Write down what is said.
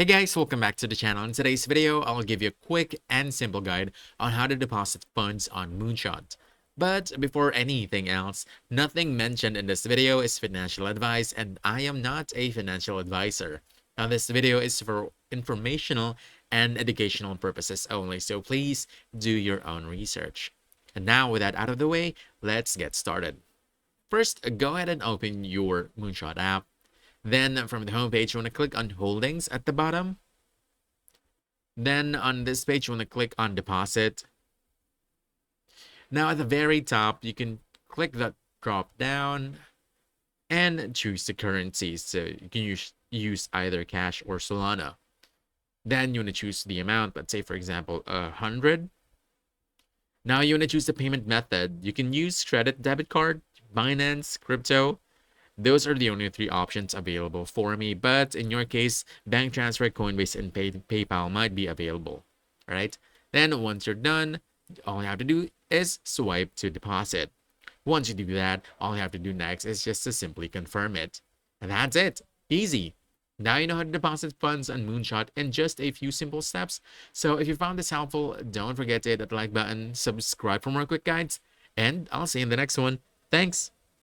Hey guys, welcome back to the channel. In today's video, I'll give you a quick and simple guide on how to deposit funds on Moonshot. But before anything else, nothing mentioned in this video is financial advice, and I am not a financial advisor. Now, this video is for informational and educational purposes only, so please do your own research. And now, with that out of the way, let's get started. First, go ahead and open your Moonshot app. Then from the home page, you want to click on Holdings at the bottom. Then on this page, you want to click on Deposit. Now at the very top, you can click that drop down and choose the currency. So you can use either cash or Solana. Then you want to choose the amount. Let's say, for example, 100. Now you want to choose the payment method. You can use credit, debit card, Binance, crypto. Those are the only three options available for me, but in your case, bank transfer, Coinbase, and PayPal might be available. All right. Then once you're done, all you have to do is swipe to deposit. Once you do that, all you have to do next is just to simply confirm it. And that's it. Easy. Now you know how to deposit funds on Moonshot in just a few simple steps. So if you found this helpful, don't forget to hit that like button, subscribe for more quick guides, and I'll see you in the next one. Thanks.